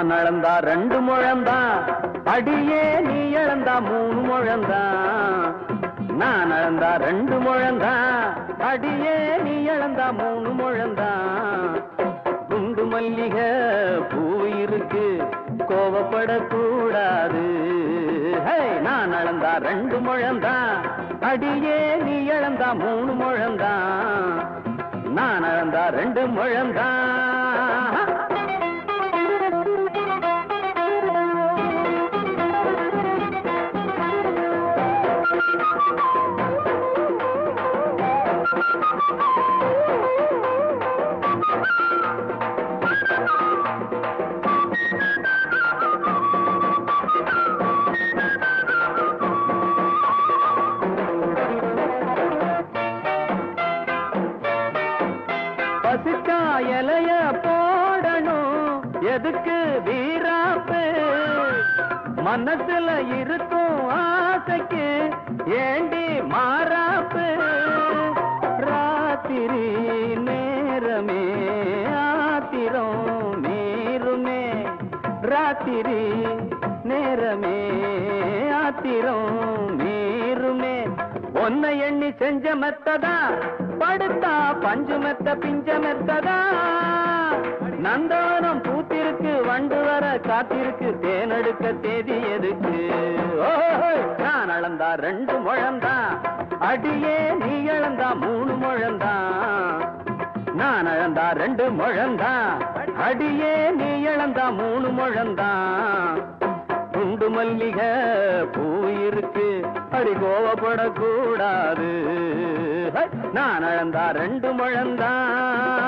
நான் அளந்தா 2 முழந்தான், அடியே நீ இழந்தா 3 முழந்தான். நான் அளந்தா 2 முழந்தான், அடியே நீ இழந்தா 3 முழந்தான். குண்டு மல்லிகை பூ இருக்கு, கோவப்படக்கூடாது. நான் அளந்தா 2 முழந்தான், அடியே நீ இழந்தா 3 முழந்தான். நான் அளந்தா 2 முழந்தான். பசிச்சா இலைய போடணும், எதுக்கு வீராப்பு? மனசுல இருக்கும் ஆசைக்கு ஏண்டி மாறாப்பு? ராத்திரி நேரமே ஆத்திரம் மீறுமே, ராத்திரி நேரமே ஆத்திரம் மீறுமே. ஒன்னை எண்ணி செஞ்ச மெத்ததா, படுத்தா பஞ்சு மெத்த பிஞ்ச மெத்ததா. நந்தவனம் பூத்திருக்கு, வண்டு வர காத்திருக்கு, தேனெடுக்க தேதி எதுக்கு? நான் அளந்தா 2 முழந்தான், அடியே நீ இழந்தா 3 முழந்தான். நான் அளந்தா 2 முழந்தான், அடியே நீ இழந்தா 3 முழந்தான். குண்டு மல்லிகை பூ இருக்கு, அடி கோவப்படக்கூடாது. நான் அளந்தா 2 முழந்தான்.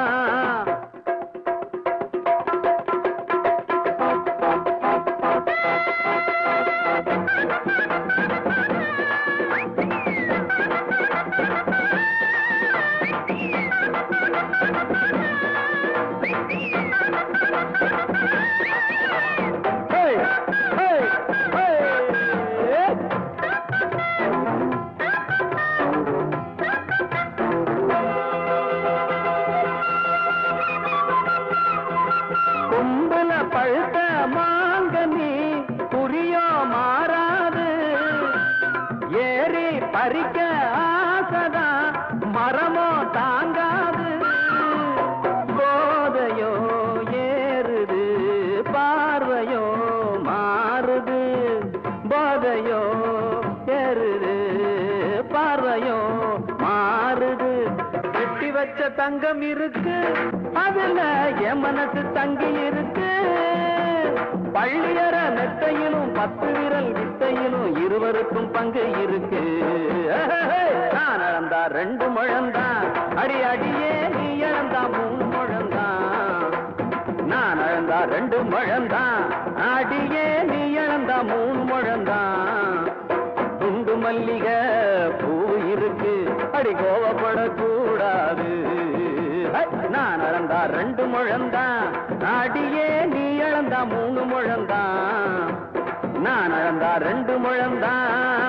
கும்பல பழுத்த மாங்கனி குறியோ மாறாது, ஏறி பறிக்க ஆசைதான் மரமோ தாங்காது. போதையோ ஏறுது, பார்வையோ மாறுது. போதையோ ஏறுது, பார்வையோ மாறுது. கட்டி வச்ச தங்கம் இருக்கு, அதுல என் மனசு தங்கி இருக்கு. பள்ளியற மெத்தையிலும் 10 விரல் வித்தையிலும் இருவருக்கும் பங்கு இருக்கு. நான் அளந்தா 2 முழந்தான், அடி அடியே நீ இழந்தா 3 முழந்தான். நான் அளந்தா 2 முழந்தான், அடியே நீ இழந்தா 3 முழந்தான். குண்டு மல்லிகை பூ இருக்கு, அடி கோவப்படக்கூடாது. நான் அளந்தா 2 முழந்தான், அடியே நீ இழந்தா 3 முழந்தான். நான் அளந்தா 2 முழந்தான்.